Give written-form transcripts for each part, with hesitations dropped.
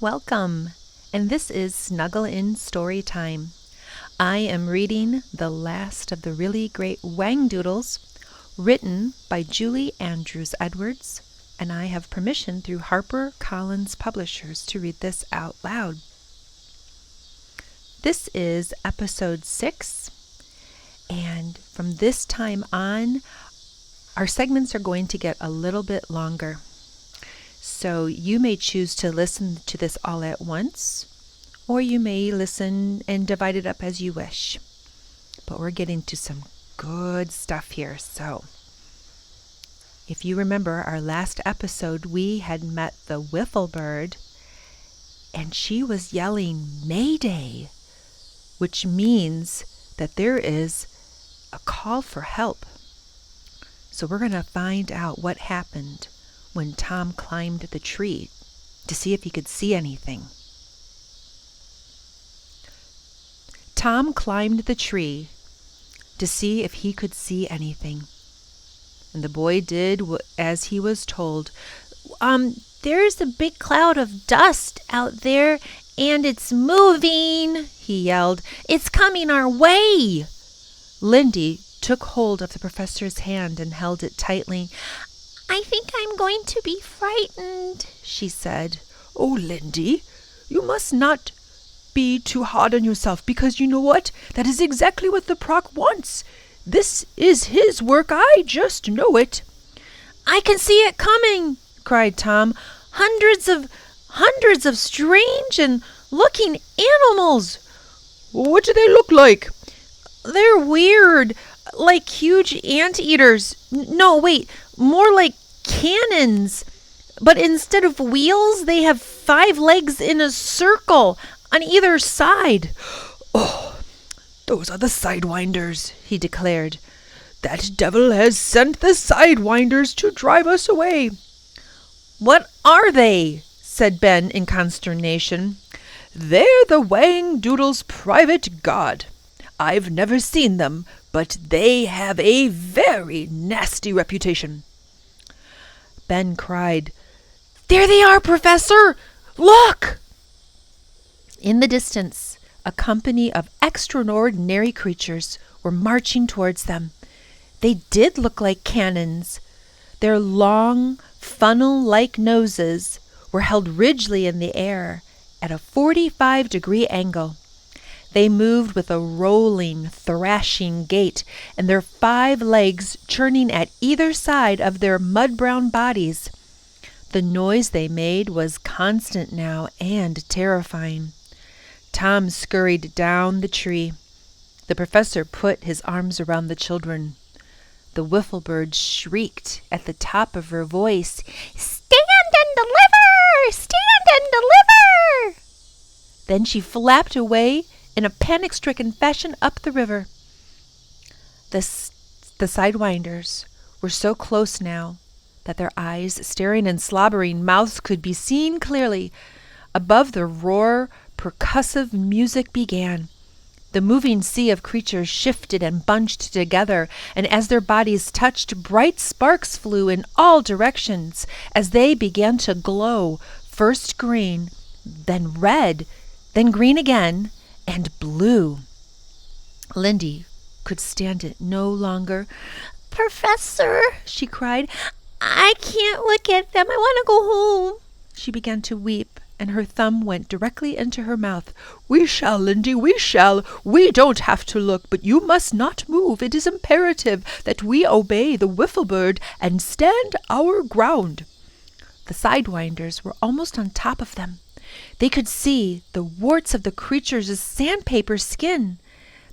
Welcome, and this is Snuggle in Storytime. I am reading the last of the Really Great Whangdoodles, written by Julie Andrews Edwards, and I have permission through HarperCollins Publishers to read this out loud. This is episode 6, and from this time on, our segments are going to get a little bit longer. So you may choose to listen to this all at once, or you may listen and divide it up as you wish. But we're getting to some good stuff here. So if you remember our last episode, we had met the Wiffle Bird, and she was yelling Mayday, which means that there is a call for help. So we're going to find out what happened when Tom climbed the tree to see if he could see anything. Tom climbed the tree to see if he could see anything. And the boy did as he was told. There's a big cloud of dust out there, and it's moving, he yelled. It's coming our way. Lindy took hold of the professor's hand and held it tightly. I think I'm going to be frightened, she said. Oh, Lindy, you must not be too hard on yourself, because you know what? That is exactly what the Proc wants. This is his work. I just know it. I can see it coming, cried Tom. Hundreds of strange and looking animals. What do they look like? They're weird, like huge anteaters. No, wait, more like cannons. But instead of wheels, they have 5 legs in a circle on either side. Oh, those are the Sidewinders, he declared. That devil has sent the Sidewinders to drive us away. What are they? Said Ben in consternation. They're the Whangdoodles' private guard. I've never seen them, but they have a very nasty reputation. Ben cried, There they are, Professor! Look! In the distance, a company of extraordinary creatures were marching towards them. They did look like cannons. Their long, funnel-like noses were held rigidly in the air at a 45-degree angle. They moved with a rolling, thrashing gait, and their 5 legs churning at either side of their mud-brown bodies. The noise they made was constant now and terrifying. Tom scurried down the tree. The professor put his arms around the children. The Wiffle Bird shrieked at the top of her voice, Stand and deliver! Stand and deliver! Then she flapped away in a panic-stricken fashion up the river. The Sidewinders were so close now that their eyes, staring and slobbering mouths, could be seen clearly. Above the roar, percussive music began. The moving sea of creatures shifted and bunched together, and as their bodies touched, bright sparks flew in all directions as they began to glow, first green, then red, then green again, and blue. Lindy could stand it no longer. Professor, she cried, I can't look at them. I want to go home. She began to weep, and her thumb went directly into her mouth. We shall, Lindy, we shall. We don't have to look, but you must not move. It is imperative that we obey the Wiffle Bird and stand our ground. The Sidewinders were almost on top of them. They could see the warts of the creatures' sandpaper skin.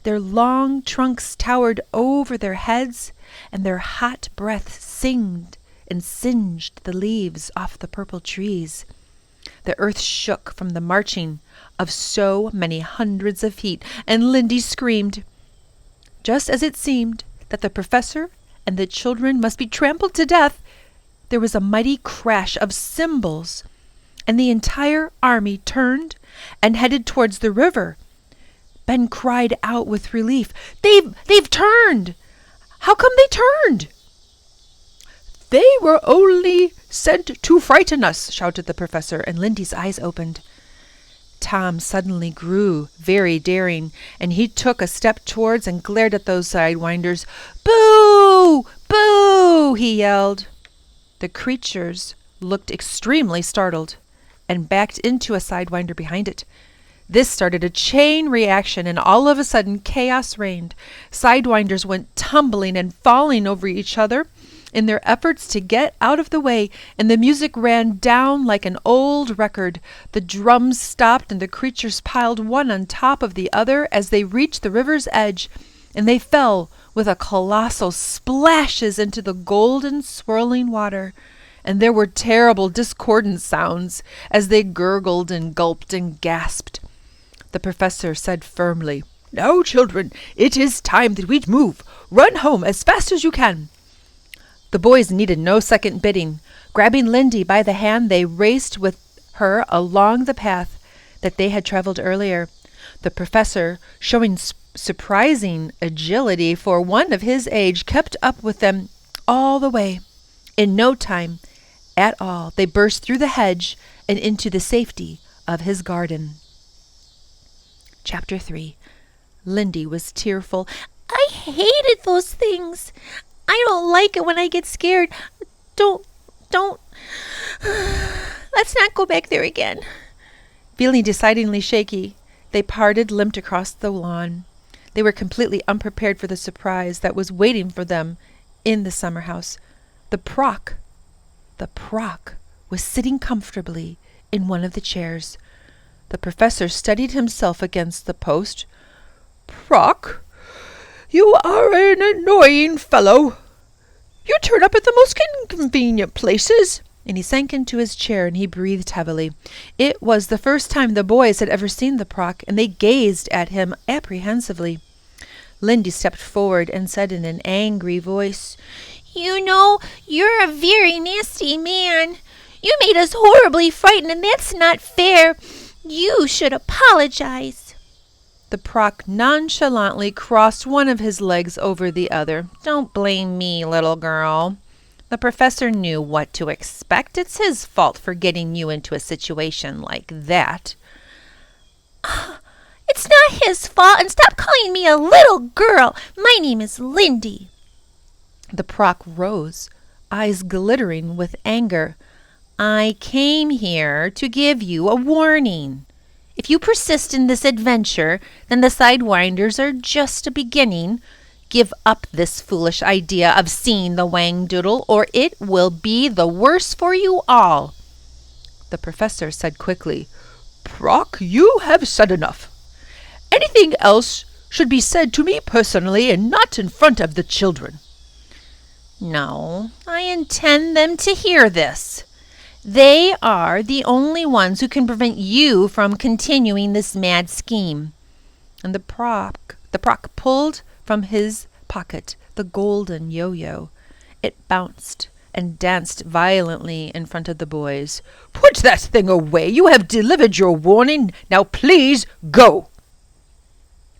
Their long trunks towered over their heads, and their hot breath singed and singed the leaves off the purple trees. The earth shook from the marching of so many hundreds of feet, and Lindy screamed. Just as it seemed that the professor and the children must be trampled to death, there was a mighty crash of cymbals, and the entire army turned and headed towards the river. Ben cried out with relief. They've turned! How come they turned? They were only sent to frighten us, shouted the professor, and Lindy's eyes opened. Tom suddenly grew very daring, and he took a step towards and glared at those sidewinders. "Boo! Boo!" he yelled. The creatures looked extremely startled and backed into a sidewinder behind it. This started a chain reaction, and all of a sudden chaos reigned. Sidewinders went tumbling and falling over each other in their efforts to get out of the way, and the music ran down like an old record. The drums stopped, and the creatures piled one on top of the other as they reached the river's edge, and they fell with a colossal splashes into the golden swirling water. And there were terrible discordant sounds as they gurgled and gulped and gasped. The professor said firmly, "Now, children, it is time that we move. Run home as fast as you can." The boys needed no second bidding. Grabbing Lindy by the hand, they raced with her along the path that they had traveled earlier. The professor, showing surprising agility for one of his age, kept up with them all the way. In no time at all, they burst through the hedge and into the safety of his garden. Chapter 3. Lindy was tearful. I hated those things. I don't like it when I get scared. Don't. Let's not go back there again. Feeling decidedly shaky, they parted, limped across the lawn. They were completely unprepared for the surprise that was waiting for them in the summer house. The proc was sitting comfortably in one of the chairs. The professor steadied himself against the post. "Proc, you are an annoying fellow. You turn up at the most inconvenient places." And he sank into his chair and he breathed heavily. It was the first time the boys had ever seen the proc, and they gazed at him apprehensively. Lindy stepped forward and said in an angry voice, "You know, you're a very nasty man. You made us horribly frightened, and that's not fair. You should apologize." The proc nonchalantly crossed one of his legs over the other. "Don't blame me, little girl. The professor knew what to expect. It's his fault for getting you into a situation like that." It's not his fault, and stop calling me a little girl. My name is Lindy. The proc rose, eyes glittering with anger. "I came here to give you a warning. If you persist in this adventure, then the sidewinders are just a beginning. Give up this foolish idea of seeing the Whangdoodle, or it will be the worse for you all." The professor said quickly, "Proc, you have said enough. Anything else should be said to me personally and not in front of the children." "No, I intend them to hear this. They are the only ones who can prevent you from continuing this mad scheme." And the proc pulled from his pocket the golden yo-yo. It bounced and danced violently in front of the boys. "Put that thing away. You have delivered your warning. Now please go."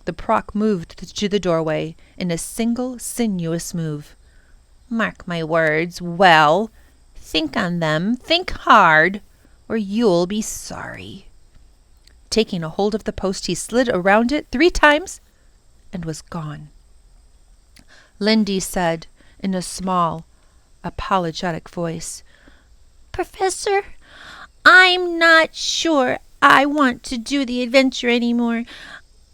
The proc moved to the doorway in a single sinuous move. "Mark my words well. Think on them. Think hard, or you'll be sorry." Taking a hold of the post, he slid around it 3 times and was gone. Lindy said in a small, apologetic voice, "Professor, I'm not sure I want to do the adventure anymore.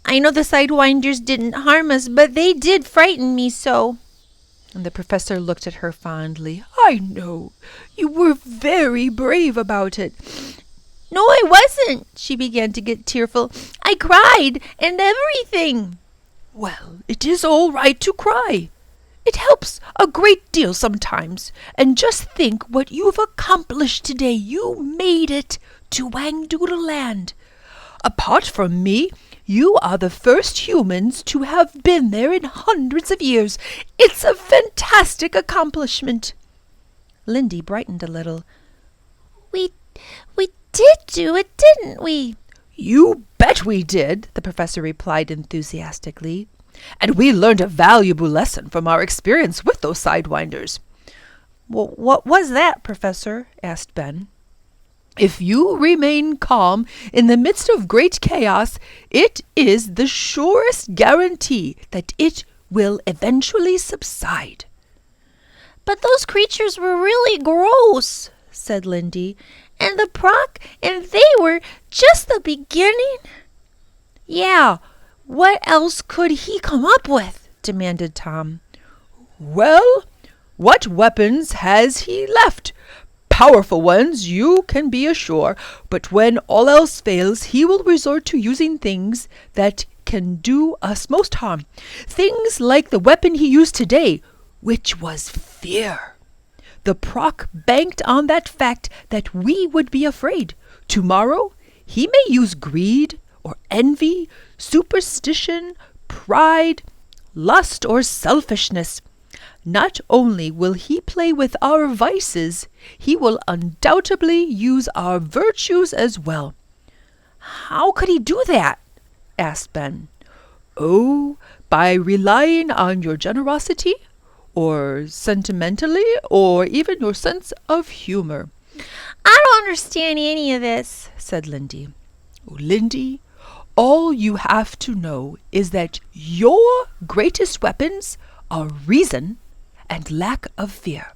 I know the sidewinders didn't harm us, but they did frighten me so." And the professor looked at her fondly. "I know. You were very brave about it." "No, I wasn't." She began to get tearful. "I cried and everything." "Well, it is all right to cry. It helps a great deal sometimes. And just think what you've accomplished today. You made it to Whangdoodle Land. Apart from me, you are the first humans to have been there in hundreds of years. It's a fantastic accomplishment." Lindy brightened a little. We did do it, didn't we?" "You bet we did," the professor replied enthusiastically. "And we learned a valuable lesson from our experience with those sidewinders." "Well, what was that, Professor?" asked Ben. If you remain calm in the midst of great chaos, it is the surest guarantee that it will eventually subside." But those creatures were really gross, said Lindy. And the proc, and they were just the beginning. Yeah, what else could he come up with? Demanded Tom. "Well, what weapons has he left? Powerful ones, you can be assured, but when all else fails, he will resort to using things that can do us most harm. Things like the weapon he used today, which was fear. The proc banked on that fact that we would be afraid. Tomorrow, he may use greed or envy, superstition, pride, lust, or selfishness. Not only will he play with our vices, he will undoubtedly use our virtues as well." "How could he do that?" asked Ben. "Oh, by relying on your generosity, or sentimentally, or even your sense of humor." "I don't understand any of this," said Lindy. "Lindy, all you have to know is that your greatest weapons are reason and lack of fear."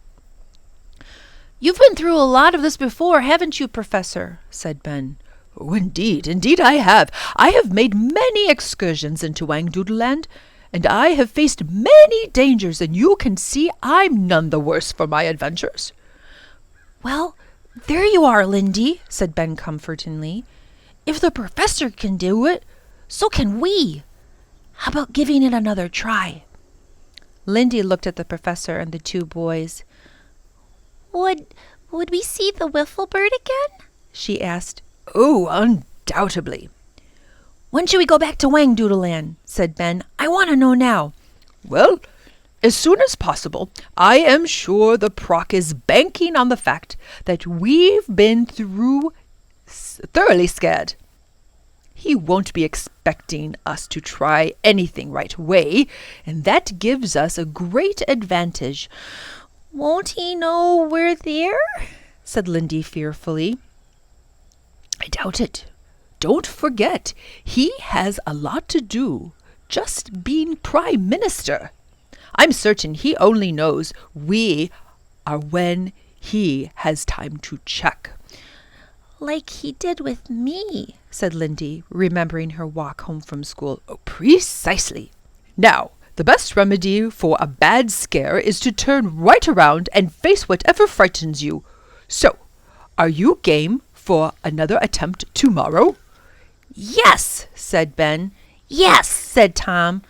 "You've been through a lot of this before, haven't you, Professor?" said Ben. "Oh, indeed I have. I have made many excursions into Whangdoodle Land, and I have faced many dangers, and you can see I'm none the worse for my adventures." "Well, there you are, Lindy," said Ben comfortingly. "If the Professor can do it, so can we. How about giving it another try?" Lindy looked at the professor and the two boys. Would we see the Wiffle Bird again?" she asked. "Oh, undoubtedly." "When should we go back to Whangdoodle Land?" said Ben. "I want to know now." "Well, as soon as possible. I am sure the proc is banking on the fact that we've been thoroughly scared. He won't be expecting us to try anything right away, and that gives us a great advantage." "Won't he know we're there?" said Lindy fearfully. "I doubt it. Don't forget, he has a lot to do, just being Prime Minister. I'm certain he only knows we are when he has time to check." "Like he did with me," said Lindy, remembering her walk home from school. "Oh, precisely. Now, the best remedy for a bad scare is to turn right around and face whatever frightens you. So, are you game for another attempt tomorrow?" "Yes," said Ben. "Yes," said Tom.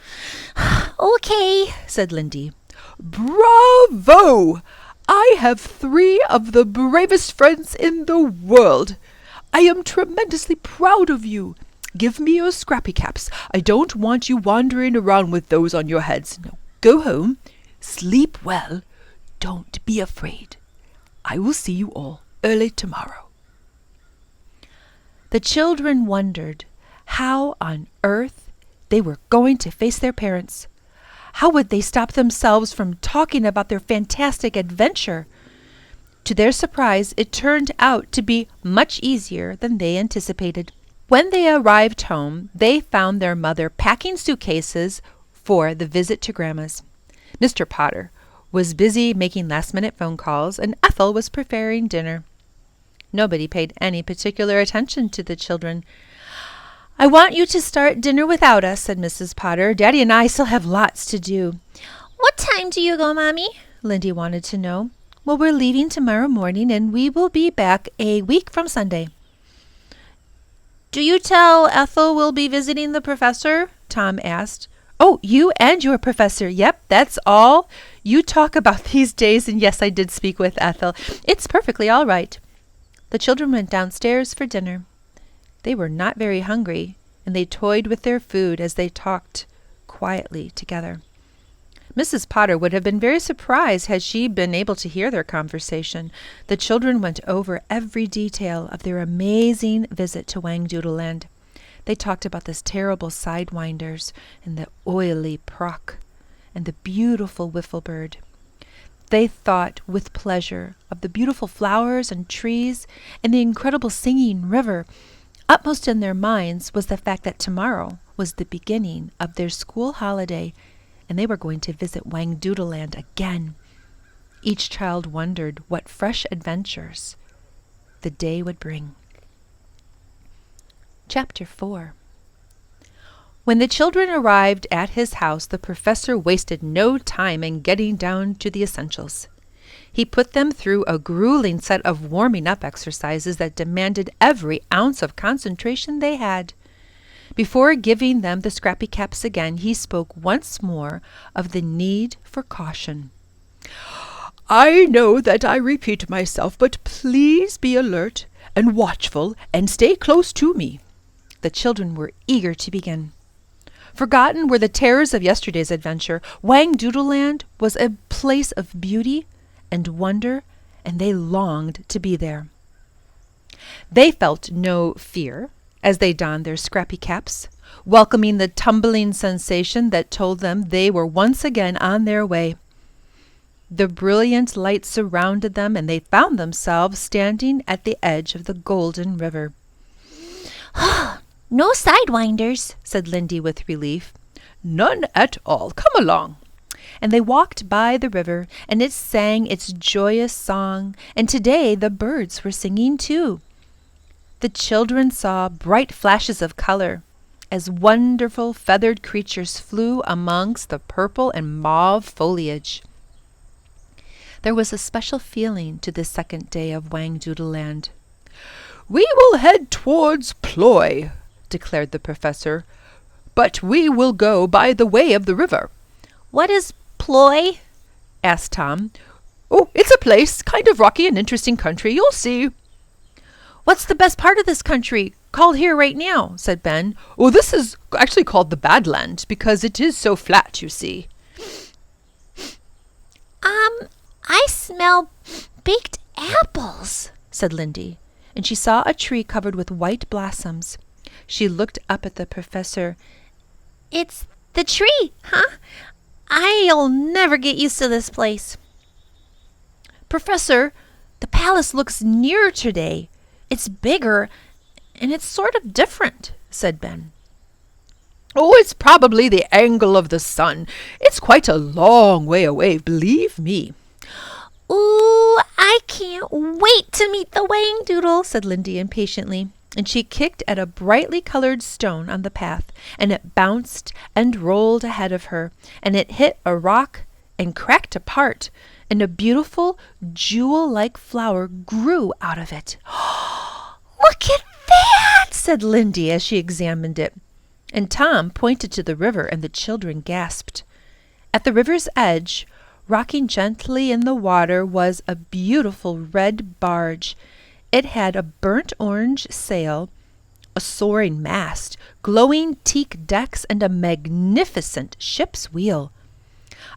"Okay," said Lindy. "Bravo! I have 3 of the bravest friends in the world. I am tremendously proud of you. Give me your scrappy caps. I don't want you wandering around with those on your heads. Now go home, sleep well, don't be afraid. I will see you all early tomorrow." The children wondered how on earth they were going to face their parents. How would they stop themselves from talking about their fantastic adventure? To their surprise, it turned out to be much easier than they anticipated. When they arrived home, they found their mother packing suitcases for the visit to Grandma's. Mr. Potter was busy making last-minute phone calls, and Ethel was preparing dinner. Nobody paid any particular attention to the children. "I want you to start dinner without us," said Mrs. Potter. "Daddy and I still have lots to do." "What time do you go, Mommy?" Lindy wanted to know. "Well, we're leaving tomorrow morning, and we will be back a week from Sunday." "Do you tell Ethel we'll be visiting the Professor?" Tom asked. "Oh, you and your professor. Yep, that's all you talk about these days. And yes, I did speak with Ethel. It's perfectly all right." The children went downstairs for dinner. They were not very hungry, and they toyed with their food as they talked quietly together. Mrs. Potter would have been very surprised had she been able to hear their conversation. The children went over every detail of their amazing visit to Whangdoodle Land. They talked about the terrible sidewinders and the oily proc and the beautiful Wiffle Bird. They thought with pleasure of the beautiful flowers and trees and the incredible singing river. Upmost in their minds was the fact that tomorrow was the beginning of their school holiday, and they were going to visit Whangdoodle Land again. Each child wondered what fresh adventures the day would bring. Chapter 4. When the children arrived at his house, the professor wasted no time in getting down to the essentials. He put them through a grueling set of warming-up exercises that demanded every ounce of concentration they had. Before giving them the scrappy caps again, he spoke once more of the need for caution. I know that I repeat myself, but please be alert and watchful and stay close to me. The children were eager to begin. Forgotten were the terrors of yesterday's adventure. Whangdoodle Land was a place of beauty and wonder, and they longed to be there. They felt no fear as they donned their scrappy caps, welcoming the tumbling sensation that told them they were once again on their way. The brilliant light surrounded them, and they found themselves standing at the edge of the golden river. No sidewinders, said Lindy with relief. None at all. Come along. And they walked by the river, and it sang its joyous song, and today the birds were singing too. The children saw bright flashes of color as wonderful feathered creatures flew amongst the purple and mauve foliage. There was a special feeling to this second day of Whangdoodle Land. We will head towards Ploy, declared the professor, but we will go by the way of the river. What is Ploy? Asked Tom. Oh, it's a place, kind of rocky and interesting country. You'll see. What's the best part of this country? Called here right now, said Ben. Oh, this is actually called the Badlands because it is so flat, you see. I smell baked apples, said Lindy, and she saw a tree covered with white blossoms. She looked up at the professor. It's the tree, huh? I'll never get used to this place. Professor, the palace looks nearer today. It's bigger, and it's sort of different, said Ben. Oh, it's probably the angle of the sun. It's quite a long way away, believe me. Ooh, I can't wait to meet the Whangdoodle, said Lindy impatiently, and she kicked at a brightly colored stone on the path, and it bounced and rolled ahead of her, and it hit a rock and cracked apart, and a beautiful jewel-like flower grew out of it. Look at that, said Lindy as she examined it, and Tom pointed to the river, and the children gasped. At the river's edge, rocking gently in the water, was a beautiful red barge. It had a burnt orange sail, a soaring mast, glowing teak decks, and a magnificent ship's wheel.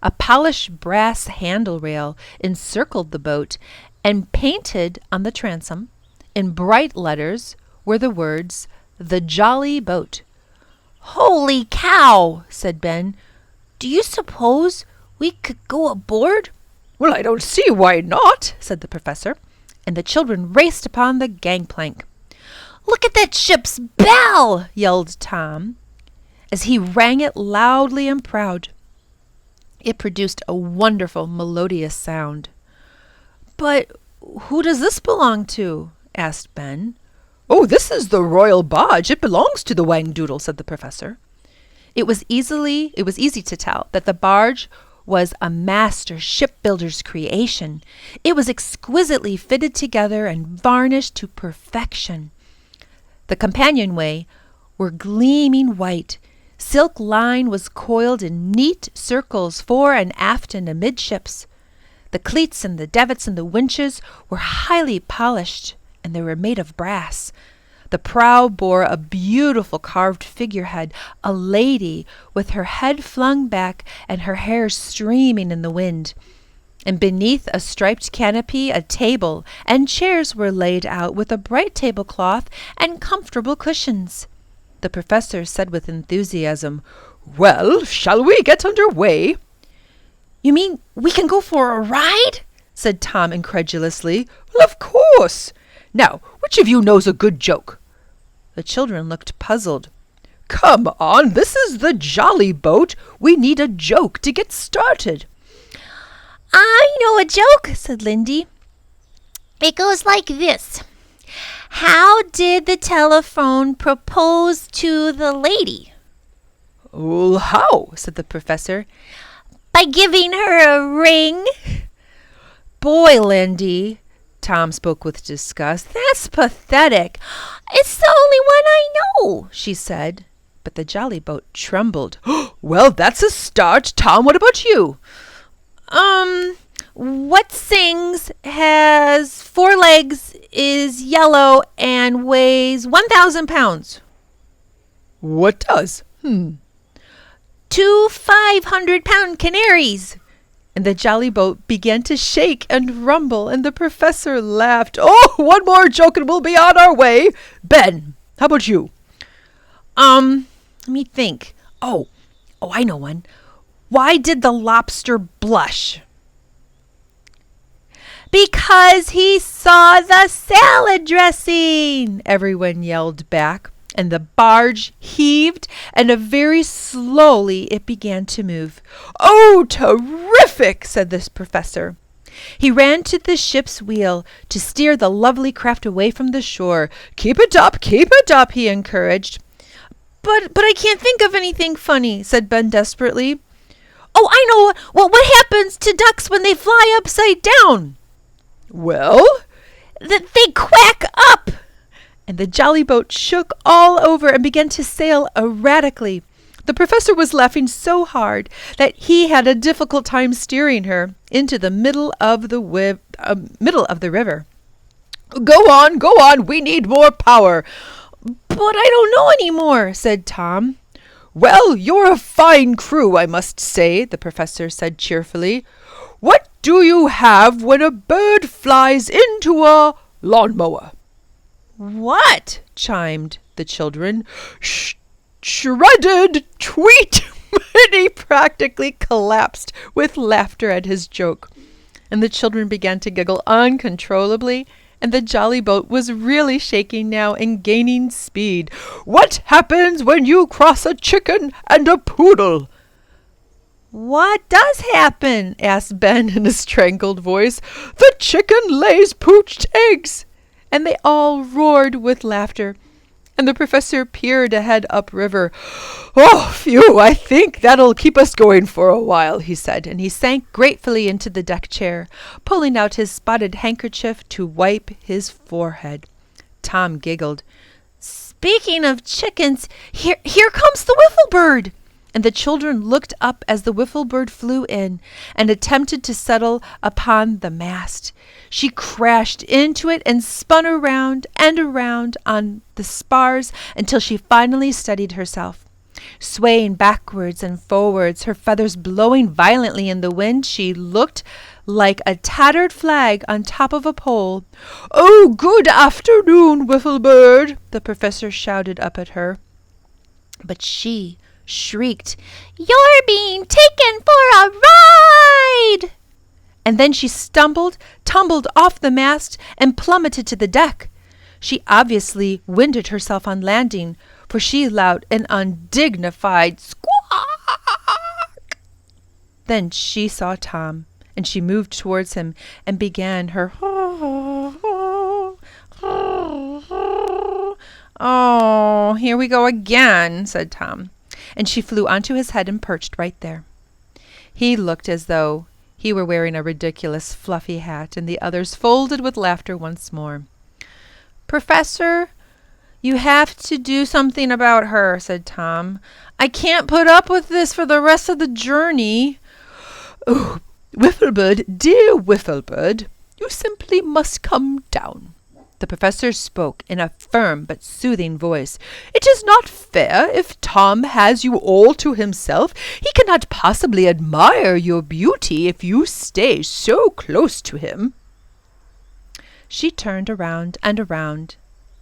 A polished brass handle rail encircled the boat, and painted on the transom, in bright letters, were the words, "The Jolly Boat." Holy cow, said Ben. Do you suppose we could go aboard? Well, I don't see why not, said the professor, and the children raced upon the gangplank. Look at that ship's bell, yelled Tom, as he rang it loudly and proud. It produced a wonderful melodious sound. But who does this belong to? Asked Ben. Oh, this is the royal barge. It belongs to the Whangdoodle, said the professor. It was easy to tell that the barge was a master shipbuilder's creation. It was exquisitely fitted together and varnished to perfection. The companionway were gleaming white. Silk line was coiled in neat circles fore and aft and amidships. The cleats and the davits and the winches were highly polished, and they were made of brass. The prow bore a beautiful carved figurehead, a lady with her head flung back and her hair streaming in the wind. And beneath a striped canopy, a table and chairs were laid out with a bright tablecloth and comfortable cushions. The professor said with enthusiasm, "Well, shall we get under way?" You mean we can go for a ride? said Tom incredulously. Well, of course. Now, which of you knows a good joke? The children looked puzzled. Come on, this is the jolly boat. We need a joke to get started. I know a joke, said Lindy. It goes like this. How did the telephone propose to the lady? Well, how? said the professor. By giving her a ring. Boy, Lindy, Tom spoke with disgust. That's pathetic. It's the only one I know, she said. But the jolly boat trembled. Well, that's a start. Tom, what about you? What sings, has 4 legs, is yellow, and weighs 1,000 pounds? What does? 2 500-pound canaries. And the jolly boat began to shake and rumble, and the professor laughed. Oh, one more joke and we'll be on our way. Ben, how about you? Let me think. Oh, I know one. Why did the lobster blush? Because he saw the salad dressing, everyone yelled back, and the barge heaved, and very slowly it began to move. Oh, terrific, said the professor. He ran to the ship's wheel to steer the lovely craft away from the shore. Keep it up, he encouraged. But I can't think of anything funny, said Ben desperately. Oh, I know. Well, what happens to ducks when they fly upside down? Well? They quack up. And the jolly boat shook all over and began to sail erratically. The professor was laughing so hard that he had a difficult time steering her into the middle of the river. Go on, we need more power. But I don't know any more, said Tom. Well, you're a fine crew, I must say, the professor said cheerfully. What do you have when a bird flies into a lawnmower? What? chimed the children. Shredded tweet! And he practically collapsed with laughter at his joke. And the children began to giggle uncontrollably, and the jolly boat was really shaking now and gaining speed. What happens when you cross a chicken and a poodle? What does happen? asked Ben in a strangled voice. The chicken lays poached eggs. And they all roared with laughter. And the professor peered ahead upriver. Oh, phew, I think that'll keep us going for a while, he said, and he sank gratefully into the deck chair, pulling out his spotted handkerchief to wipe his forehead. Tom giggled. Speaking of chickens, here comes the Wiffle Bird. And the children looked up as the Wiffle Bird flew in and attempted to settle upon the mast. She crashed into it and spun around and around on the spars until she finally steadied herself. Swaying backwards and forwards, her feathers blowing violently in the wind, she looked like a tattered flag on top of a pole. Oh, good afternoon, Wiffle Bird, the professor shouted up at her. But she shrieked, You're being taken for a ride! And then she stumbled, tumbled off the mast, and plummeted to the deck. She obviously winded herself on landing, for she let an undignified squawk. Then she saw Tom, and she moved towards him and began her Oh, here we go again, said Tom. And she flew onto his head and perched right there. He looked as though he were wearing a ridiculous fluffy hat, and the others folded with laughter once more. Professor, you have to do something about her, said Tom. I can't put up with this for the rest of the journey. Oh, Wiffle Bird, dear Wiffle Bird, you simply must come down. The professor spoke in a firm but soothing voice. It is not fair if Tom has you all to himself. He cannot possibly admire your beauty if you stay so close to him. She turned around and around,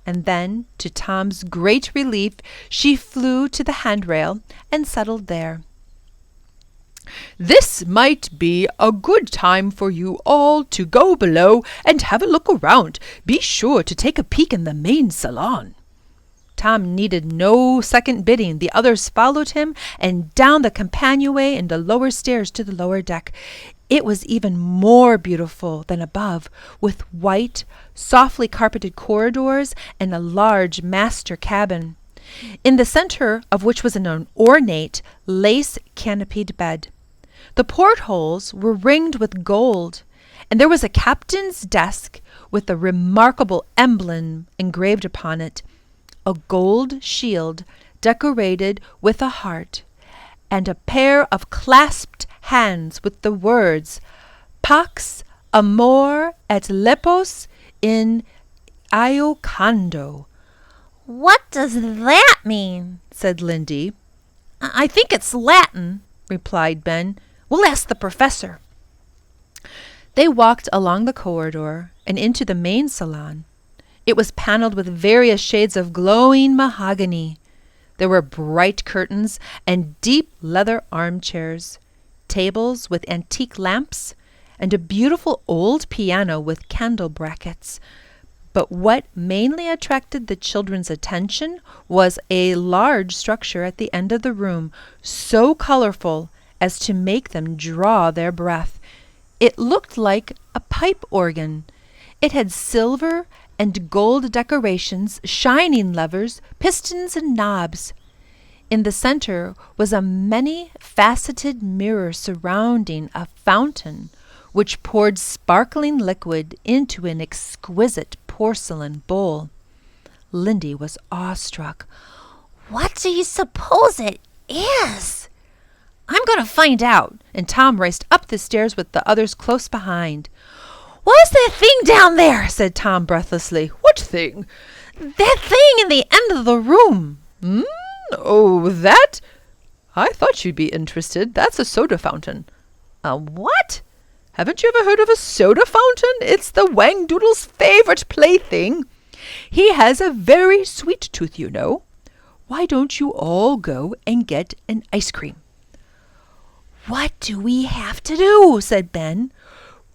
and then, to Tom's great relief, she flew to the handrail and settled there. This might be a good time for you all to go below and have a look around. Be sure to take a peek in the main salon." Tom needed no second bidding. The others followed him, and down the companionway and the lower stairs to the lower deck. It was even more beautiful than above, with white, softly carpeted corridors and a large master cabin, in the center of which was an ornate, lace-canopied bed. The portholes were ringed with gold, and there was a captain's desk with a remarkable emblem engraved upon it, a gold shield decorated with a heart, and a pair of clasped hands with the words "Pax amor et lepos in Iocando." What does that mean? said Lindy. I think it's Latin, replied Ben. We'll ask the professor. They walked along the corridor and into the main salon. It was paneled with various shades of glowing mahogany. There were bright curtains and deep leather armchairs, tables with antique lamps, and a beautiful old piano with candle brackets. But what mainly attracted the children's attention was a large structure at the end of the room, so colorful as to make them draw their breath. It looked like a pipe organ. It had silver and gold decorations, shining levers, pistons, and knobs. In the center was a many-faceted mirror surrounding a fountain, which poured sparkling liquid into an exquisite porcelain bowl. Lindy was awestruck. What do you suppose it is? I'm going to find out. And Tom raced up the stairs with the others close behind. "What's that thing down there?" said Tom breathlessly. "What thing?" "That thing in the end of the room." Oh, that? I thought you'd be interested. That's a soda fountain." "A what?" "Haven't you ever heard of a soda fountain? It's the Whangdoodle's favorite plaything. He has a very sweet tooth, you know. Why don't you all go and get an ice cream?" "What do we have to do?" said Ben.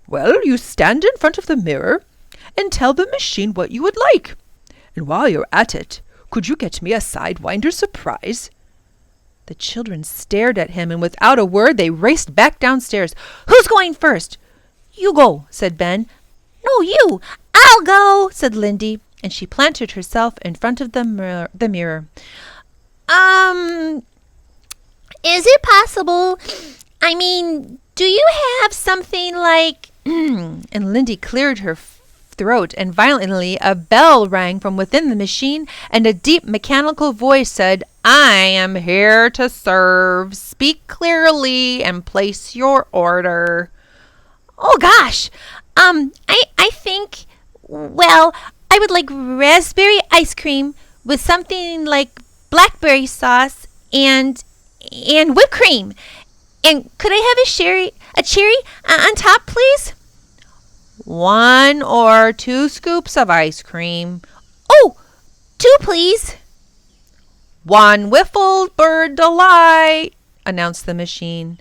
"Well, you stand in front of the mirror and tell the machine what you would like. And while you're at it, could you get me a sidewinder surprise?" The children stared at him, and without a word they raced back downstairs. "Who's going first?" "You go," said Ben. "No, you. I'll go," said Lindy, and she planted herself in front of the mirror. Is it possible? I mean, do you have something like... And Lindy cleared her throat, and violently a bell rang from within the machine, and a deep mechanical voice said, "I am here to serve. Speak clearly and place your order." Oh, gosh. I think, well, I would like raspberry ice cream with something like blackberry sauce and whipped cream. And could I have a cherry on top, please? 1 or 2 scoops of ice cream. Oh, 2, please. 1 Wiffle Bird delight, announced the machine.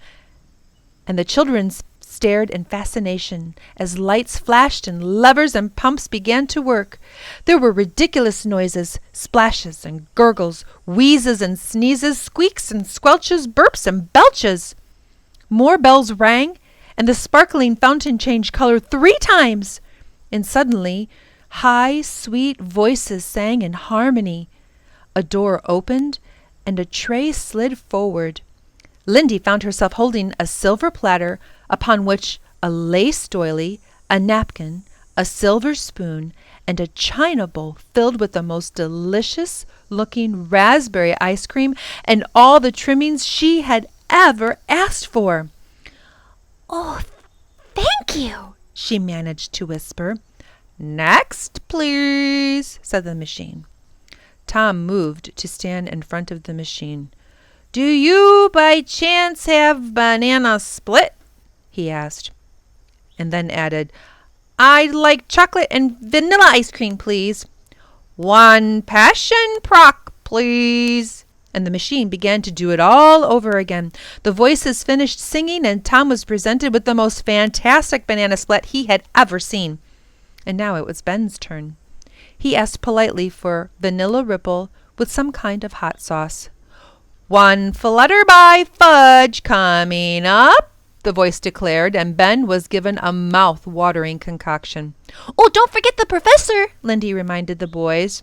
And the children stared in fascination as lights flashed and levers and pumps began to work. There were ridiculous noises, splashes and gurgles, wheezes and sneezes, squeaks and squelches, burps and belches. More bells rang, and the sparkling fountain changed color 3 times. And suddenly, high, sweet voices sang in harmony. A door opened, and a tray slid forward. Lindy found herself holding a silver platter upon which a lace doily, a napkin, a silver spoon, and a china bowl filled with the most delicious-looking raspberry ice cream and all the trimmings she had ever asked for. "Oh, thank you," she managed to whisper. "Next, please," said the machine. Tom moved to stand in front of the machine. "Do you by chance have banana split?" he asked, and then added, "I'd like chocolate and vanilla ice cream, please." "1 passion proc, please." and the machine began to do it all over again. The voices finished singing, and Tom was presented with the most fantastic banana split he had ever seen. And now it was Ben's turn. He asked politely for vanilla ripple with some kind of hot sauce. "1 Flutterby fudge coming up," the voice declared, and Ben was given a mouth-watering concoction. "Oh, don't forget the professor," Lindy reminded the boys.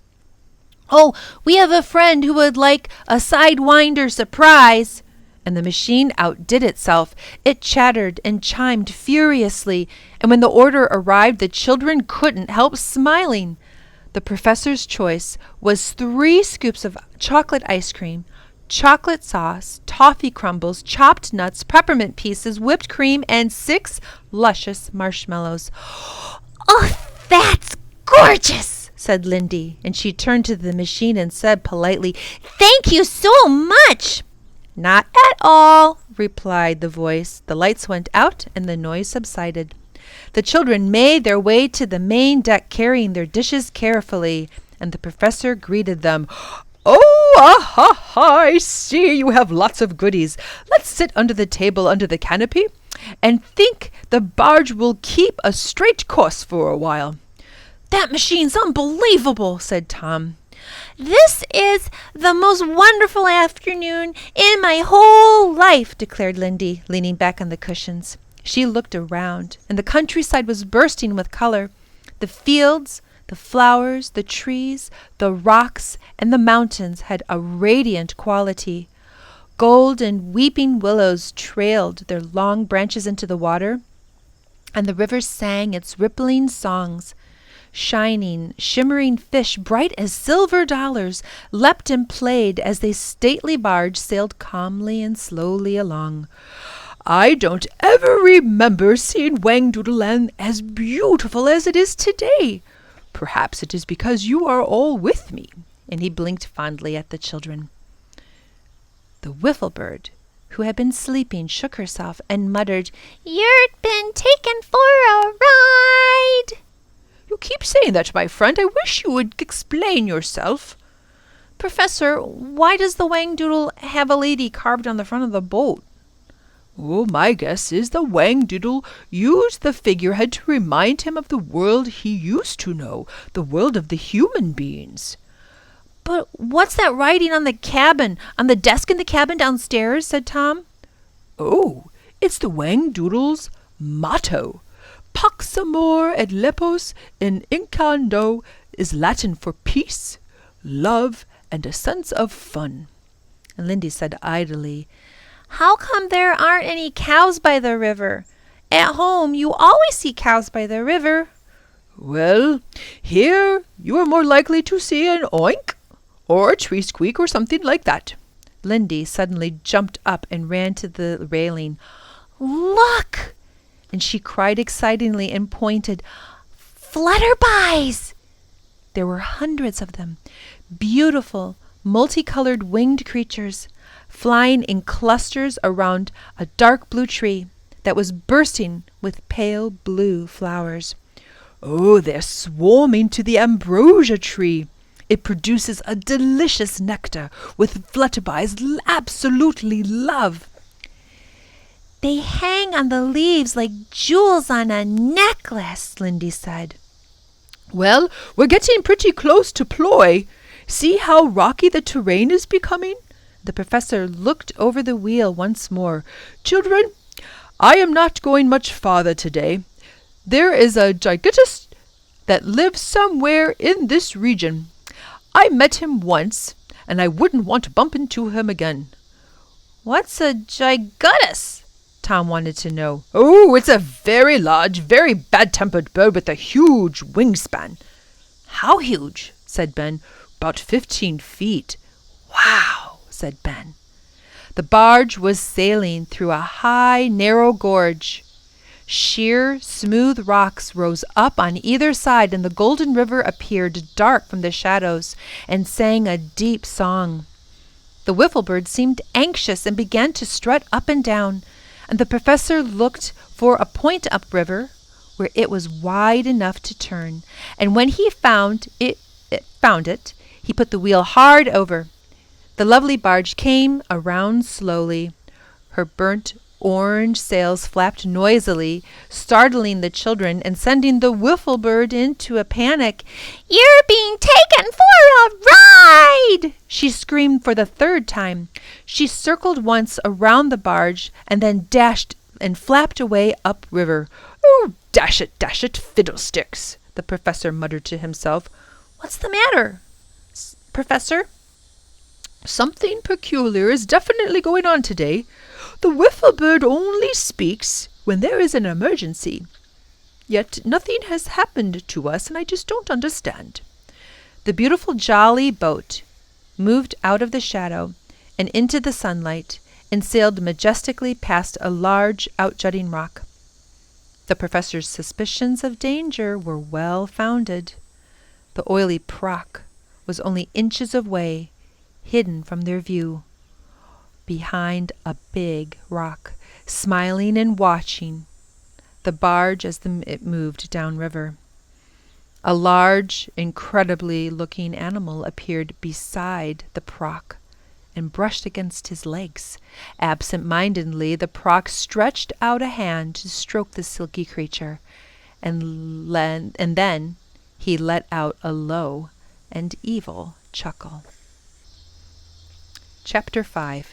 "Oh, we have a friend who would like a sidewinder surprise." And the machine outdid itself. It chattered and chimed furiously, and when the order arrived, the children couldn't help smiling. The professor's choice was 3 scoops of chocolate ice cream, chocolate sauce, toffee crumbles, chopped nuts, peppermint pieces, whipped cream, and 6 luscious marshmallows. "Oh, that's gorgeous," said Lindy, and she turned to the machine and said politely, "Thank you so much." "Not at all," replied the voice. The lights went out and the noise subsided. The children made their way to the main deck carrying their dishes carefully, and the professor greeted them. "Oh, I see you have lots of goodies. Let's sit under the table under the canopy and think the barge will keep a straight course for a while." "That machine's unbelievable," said Tom. "This is the most wonderful afternoon in my whole life," declared Lindy, leaning back on the cushions. She looked around, and the countryside was bursting with color. The fields, the flowers, the trees, the rocks, and the mountains had a radiant quality. Gold and weeping willows trailed their long branches into the water, and the river sang its rippling songs. Shining, shimmering fish, bright as silver dollars, leapt and played as the stately barge sailed calmly and slowly along. "I don't ever remember seeing Whangdoodle Land as beautiful as it is today. Perhaps it is because you are all with me," and he blinked fondly at the children. The Wiffle Bird, who had been sleeping, shook herself and muttered, "You've been taken for a ride." "You keep saying that, my friend. I wish you would explain yourself." "Professor, why does the Whangdoodle have a lady carved on the front of the boat?" "Oh, my guess is the Whangdoodle used the figurehead to remind him of the world he used to know, the world of the human beings." "But what's that writing on the cabin, on the desk in the cabin downstairs?" said Tom. "Oh, it's the Whangdoodle's motto. Pax amor et lepos in incando is Latin for peace, love, and a sense of fun." And Lindy said idly, "How come there aren't any cows by the river? At home, you always see cows by the river." "Well, here you are more likely to see an oink or a tree squeak or something like that." Lindy suddenly jumped up and ran to the railing. "Look!" And she cried excitedly and pointed. "Flutterbys!" There were hundreds of them, beautiful, multicolored winged creatures, flying in clusters around a dark blue tree that was bursting with pale blue flowers. "Oh, they're swarming to the ambrosia tree. It produces a delicious nectar, with flutterbys absolutely love." "They hang on the leaves like jewels on a necklace," Lindy said. "Well, we're getting pretty close to Ploy. See how rocky the terrain is becoming?" The professor looked over the wheel once more. "Children, I am not going much farther today. There is a gigantist that lives somewhere in this region. I met him once, and I wouldn't want to bump into him again." "What's a giguttus?" Tom wanted to know. "Oh, it's a very large, very bad-tempered bird with a huge wingspan." "How huge?" said Ben. "About 15 feet. "Wow," said Ben. The barge was sailing through a high, narrow gorge. Sheer, smooth rocks rose up on either side, and the golden river appeared dark from the shadows and sang a deep song. The Wiffle Bird seemed anxious and began to strut up and down, and the professor looked for a point upriver where it was wide enough to turn, and when he found it, he put the wheel hard over. The lovely barge came around slowly. Her burnt orange sails flapped noisily, startling the children and sending the Wiffle Bird into a panic. "You're being taken for a ride!" she screamed for the third time. She circled once around the barge and then dashed and flapped away upriver. "Oh, dash it, fiddlesticks!" the professor muttered to himself. "What's the matter, Professor?" "Something peculiar is definitely going on today. The Wiffle Bird only speaks when there is an emergency. Yet nothing has happened to us, and I just don't understand." The beautiful jolly boat moved out of the shadow and into the sunlight and sailed majestically past a large outjutting rock. The professor's suspicions of danger were well founded. The oily proc was only inches away, hidden from their view, behind a big rock, smiling and watching the barge as it moved downriver. A large, incredibly looking animal appeared beside the proc and brushed against his legs. Absent-mindedly, the proc stretched out a hand to stroke the silky creature, and then he let out a low and evil chuckle. Chapter 5.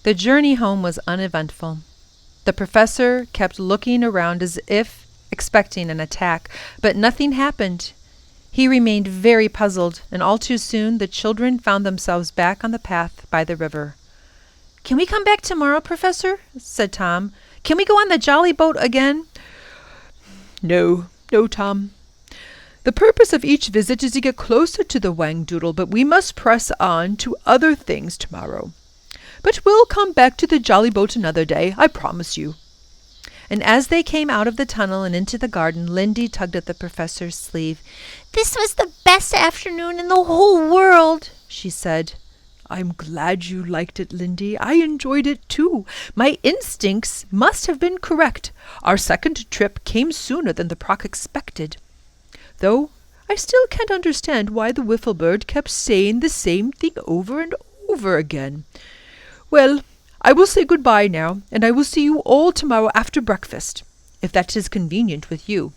The journey home was uneventful. The professor kept looking around as if expecting an attack, but nothing happened. He remained very puzzled, and all too soon the children found themselves back on the path by the river. "Can we come back tomorrow, Professor?" said Tom. "Can we go on the jolly boat again?" No, Tom. The purpose of each visit is to get closer to the Whangdoodle, but we must press on to other things tomorrow. But we'll come back to the jolly boat another day, I promise you." And as they came out of the tunnel and into the garden, Lindy tugged at the professor's sleeve. "This was the best afternoon in the whole world," she said. "I'm glad you liked it, Lindy. I enjoyed it too. My instincts must have been correct. Our second trip came sooner than the proc expected. Though I still can't understand why the Wiffle Bird kept saying the same thing over and over again. Well, I will say goodbye now, and I will see you all tomorrow after breakfast, if that is convenient with you."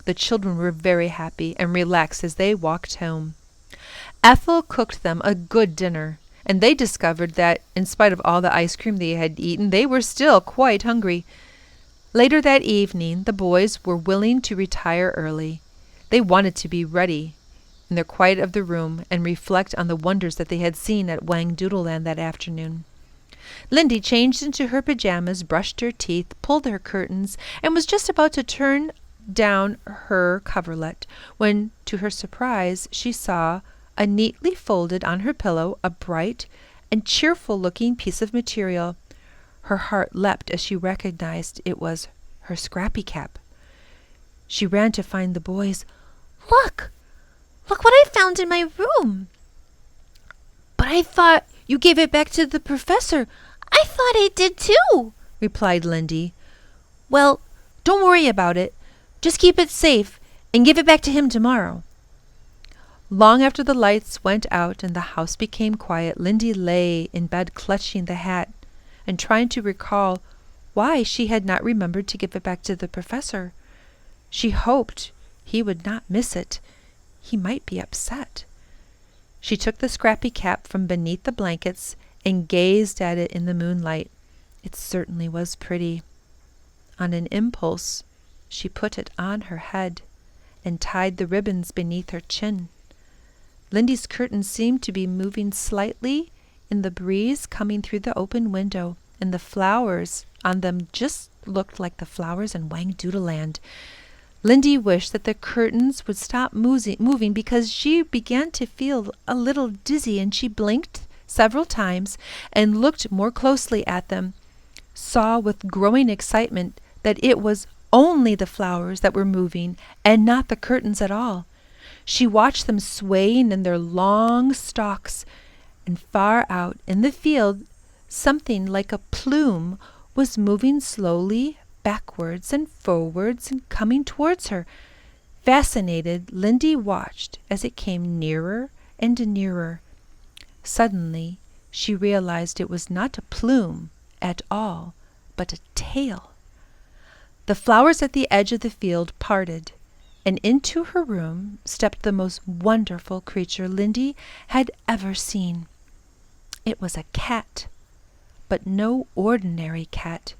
The children were very happy and relaxed as they walked home. Ethel cooked them a good dinner, and they discovered that, in spite of all the ice cream they had eaten, they were still quite hungry. Later that evening, the boys were willing to retire early. They wanted to be ready in the quiet of the room and reflect on the wonders that they had seen at Whangdoodle Land that afternoon. Lindy changed into her pajamas, brushed her teeth, pulled her curtains, and was just about to turn down her coverlet when, to her surprise, she saw, neatly folded on her pillow, a bright and cheerful-looking piece of material. Her heart leapt as she recognized it was her scrappy cap. She ran to find the boys. Look what I found in my room." "But I thought you gave it back to the professor." "I thought I did too," replied Lindy. "Well, don't worry about it. Just keep it safe and give it back to him tomorrow." Long after the lights went out and the house became quiet, Lindy lay in bed clutching the hat and trying to recall why she had not remembered to give it back to the professor. She hoped he would not miss it. He might be upset. She took the scrappy cap from beneath the blankets and gazed at it in the moonlight. It certainly was pretty. On an impulse, she put it on her head and tied the ribbons beneath her chin. Lindy's curtains seemed to be moving slightly in the breeze coming through the open window, and the flowers on them just looked like the flowers in Whangdoodle Land. Lindy wished that the curtains would stop moving because she began to feel a little dizzy, and she blinked several times and looked more closely at them, saw with growing excitement that it was only the flowers that were moving and not the curtains at all. She watched them swaying in their long stalks, and far out in the field something like a plume was moving slowly backwards and forwards and coming towards her. Fascinated, Lindy watched as it came nearer and nearer. Suddenly, she realized it was not a plume at all, but a tail. The flowers at the edge of the field parted, and into her room stepped the most wonderful creature Lindy had ever seen. It was a cat, but no ordinary cat.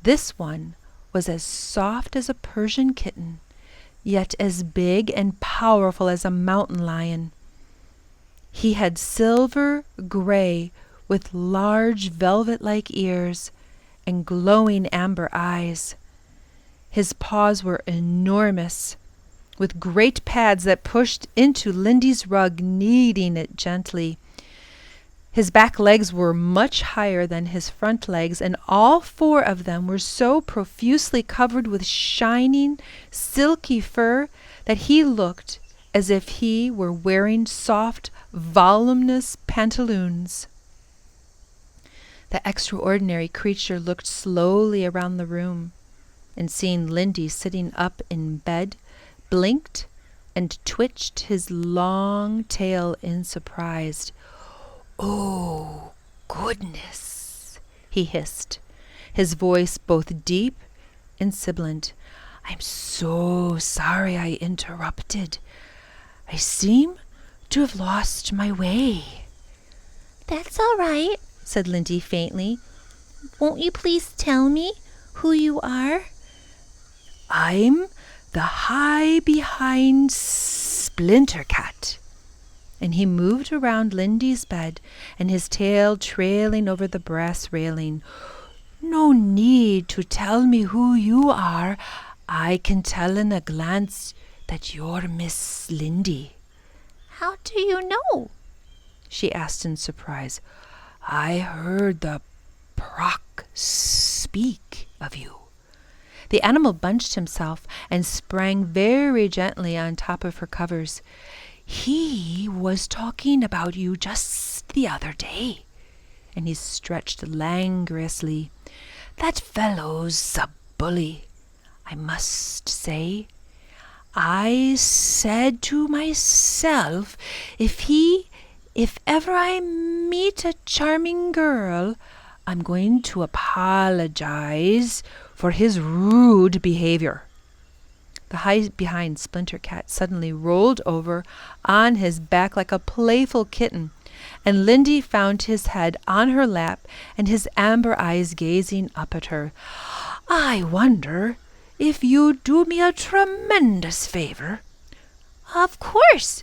This one was as soft as a Persian kitten, yet as big and powerful as a mountain lion. He had silver gray with large velvet-like ears and glowing amber eyes. His paws were enormous, with great pads that pushed into Lindy's rug, kneading it gently. His back legs were much higher than his front legs, and all four of them were so profusely covered with shining, silky fur that he looked as if he were wearing soft, voluminous pantaloons. The extraordinary creature looked slowly around the room, and seeing Lindy sitting up in bed, blinked and twitched his long tail in surprise. "Oh, goodness," he hissed, his voice both deep and sibilant. "I'm so sorry I interrupted. I seem to have lost my way." That's all right, said Lindy faintly. Won't you please tell me who you are? "I'm the high-behind Splinter Cat." And he moved around Lindy's bed, and his tail trailing over the brass railing. "No need to tell me who you are. I can tell in a glance that you're Miss Lindy." How do you know? she asked in surprise. "I heard the Proc speak of you." The animal bunched himself and sprang very gently on top of her covers. "He was talking about you just the other day," and he stretched languorously. "That fellow's a bully, I must say. I said to myself, if ever I meet a charming girl, I'm going to apologize for his rude behavior." The high-behind Splinter Cat suddenly rolled over on his back like a playful kitten, and Lindy found his head on her lap and his amber eyes gazing up at her. "I wonder if you'd do me a tremendous favor." Of course.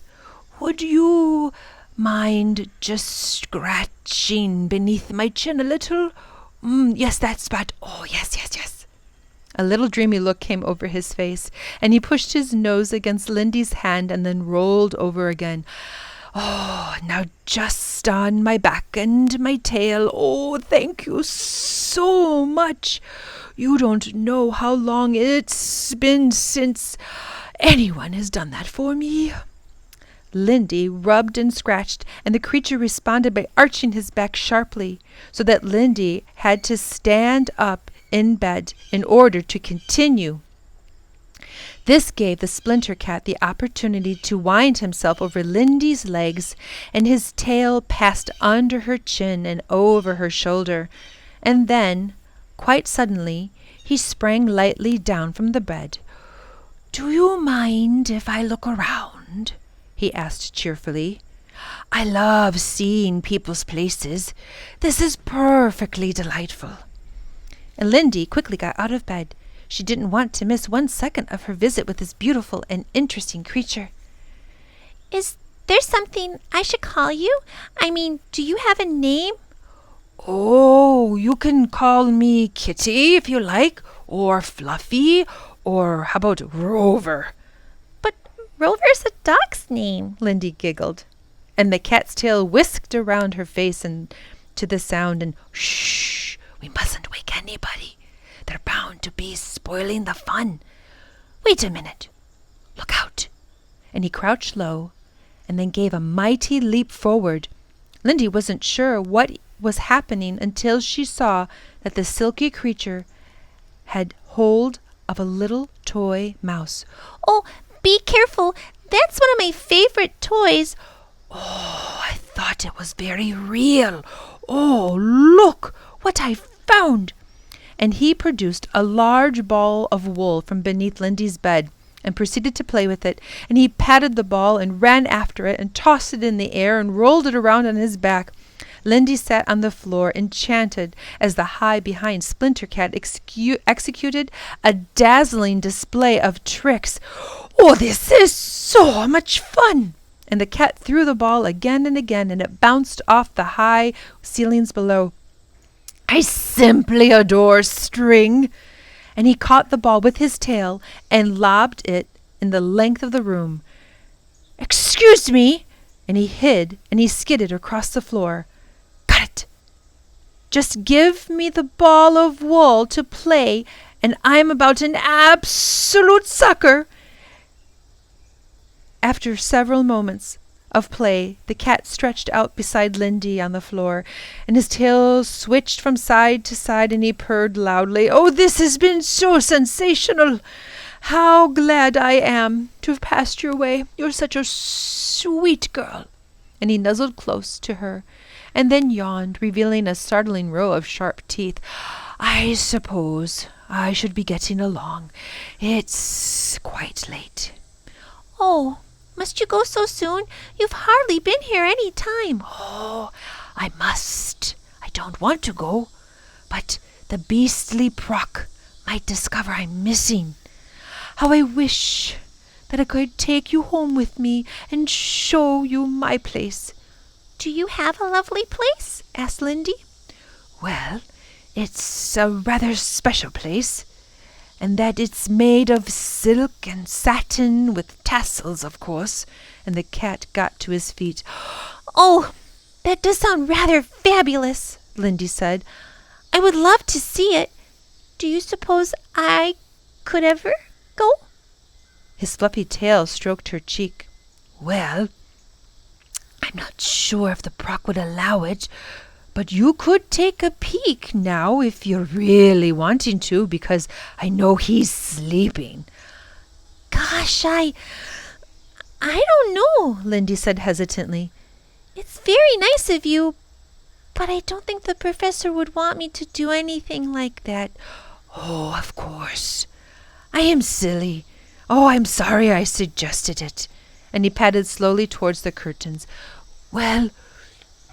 "Would you mind just scratching beneath my chin a little? Yes, that spot. Oh, yes, yes, yes." A little dreamy look came over his face, and he pushed his nose against Lindy's hand and then rolled over again. "Oh, now just on my back and my tail. Oh, thank you so much. You don't know how long it's been since anyone has done that for me." Lindy rubbed and scratched, and the creature responded by arching his back sharply, so that Lindy had to stand up in bed in order to continue. This gave the Splinter Cat the opportunity to wind himself over Lindy's legs, and his tail passed under her chin and over her shoulder. And then, quite suddenly, he sprang lightly down from the bed. "Do you mind if I look around?" he asked cheerfully. "I love seeing people's places. This is perfectly delightful." And Lindy quickly got out of bed. She didn't want to miss 1 second of her visit with this beautiful and interesting creature. Is there something I should call you? I mean, do you have a name? "Oh, you can call me Kitty if you like, or Fluffy, or how about Rover?" But Rover's a dog's name. Lindy giggled, and the cat's tail whisked around her face and to the sound, and "Shh, we mustn't wake anybody. They're bound to be spoiling the fun. Wait a minute. Look out." And he crouched low and then gave a mighty leap forward. Lindy wasn't sure what was happening until she saw that the silky creature had hold of a little toy mouse. Oh, be careful. That's one of my favorite toys. "Oh, I thought thought it was very real. Oh, look what I found!" And he produced a large ball of wool from beneath Lindy's bed and proceeded to play with it. And he patted the ball and ran after it and tossed it in the air and rolled it around on his back. Lindy sat on the floor enchanted as the high-behind Splinter Cat executed a dazzling display of tricks. "Oh, this is so much fun!" And the cat threw the ball again and again, and it bounced off the high ceilings below. "I simply adore string." And he caught the ball with his tail and lobbed it in the length of the room. "Excuse me." And he hid and he skidded across the floor. "Got it." "Just give me the ball of wool to play, and I'm about an absolute sucker." After several moments of play, the cat stretched out beside Lindy on the floor, and his tail switched from side to side, and he purred loudly. "Oh, this has been so sensational! How glad I am to have passed your way. You're such a sweet girl." And he nuzzled close to her, and then yawned, revealing a startling row of sharp teeth. "I suppose I should be getting along. It's quite late." Oh, must you go so soon? You've hardly been here any time. "Oh, I must. I don't want to go, but the beastly Proc might discover I'm missing. How I wish that I could take you home with me and show you my place." Do you have a lovely place? Asked Lindy. "Well, it's a rather special place, and that it's made of silk and satin with tassels, of course." And the cat got to his feet. "Oh, that does sound rather fabulous," Lindy said. "I would love to see it. Do you suppose I could ever go?" His fluffy tail stroked her cheek. "Well, I'm not sure if the Proc would allow it, but you could take a peek now if you're really wanting to, because I know he's sleeping." "Gosh, I don't know," Lindy said hesitantly. "It's very nice of you, but I don't think the professor would want me to do anything like that." "Oh, of course. I am silly. Oh, I'm sorry I suggested it." And he padded slowly towards the curtains. "Well,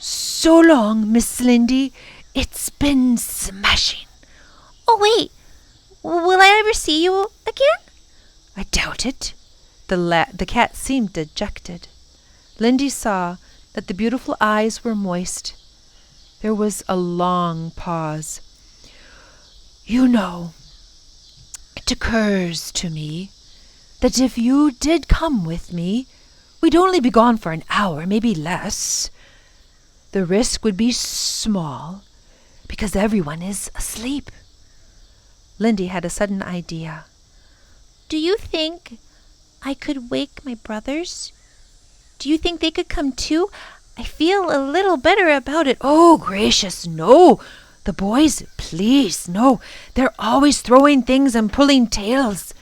so long, Miss Lindy. It's been smashing." "Oh, wait. Will I ever see you again?" "I doubt it." The cat seemed dejected. Lindy saw that the beautiful eyes were moist. There was a long pause. "You know, it occurs to me that if you did come with me, we'd only be gone for an hour, maybe less. The risk would be small, because everyone is asleep." Lindy had a sudden idea. "Do you think I could wake my brothers? Do you think they could come too? I feel a little better about it." "Oh, gracious, no. The boys, please, no. They're always throwing things and pulling tails.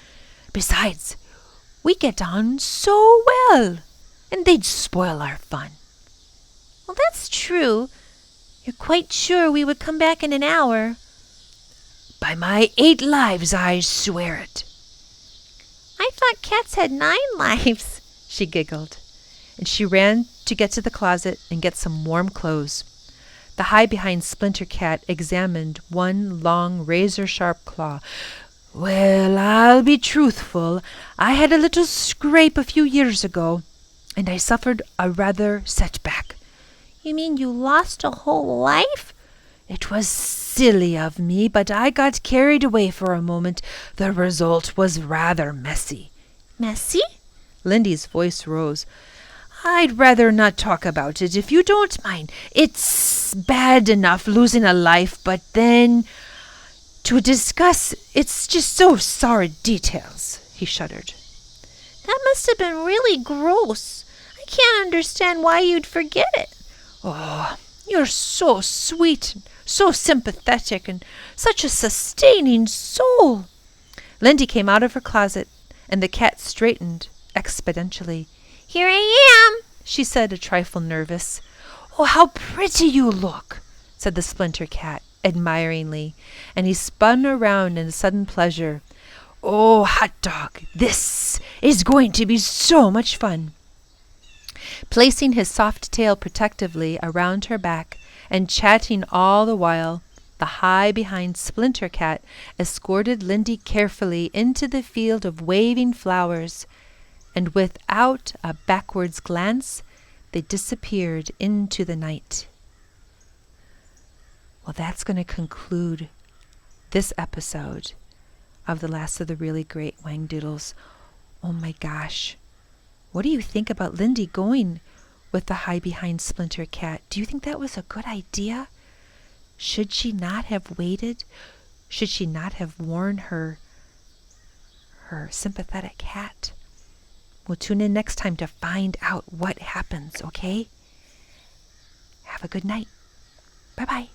Besides, we get on so well, and they'd spoil our fun." "Well, that's true. You're quite sure we would come back in an hour?" "By my 8 lives, I swear it." "I thought cats had 9 lives," she giggled, and she ran to get to the closet and get some warm clothes. The high-behind Splinter Cat examined one long razor-sharp claw. "Well, I'll be truthful. I had a little scrape a few years ago, and I suffered a rather setback." "You mean you lost a whole life?" "It was silly of me, but I got carried away for a moment. The result was rather messy." "Messy?" Lindy's voice rose. "I'd rather not talk about it, if you don't mind. It's bad enough losing a life, but then to discuss, it's just so sorry details." He shuddered. "That must have been really gross. I can't understand why you'd forget it." "Oh, you're so sweet, and so sympathetic, and such a sustaining soul." Lindy came out of her closet, and the cat straightened exponentially. "Here I am," she said, a trifle nervous. "Oh, how pretty you look," said the Splinter Cat admiringly, and he spun around in sudden pleasure. "Oh, Hot Dog, this is going to be so much fun." Placing his soft tail protectively around her back and chatting all the while, the high-behind Splinter Cat escorted Lindy carefully into the field of waving flowers, and without a backwards glance, they disappeared into the night. Well, that's going to conclude this episode of The Last of the Really Great Whangdoodles. Oh my gosh. What do you think about Lindy going with the high-behind Splinter Cat? Do you think that was a good idea? Should she not have waited? Should she not have worn her sympathetic hat? We'll tune in next time to find out what happens, okay? Have a good night. Bye-bye.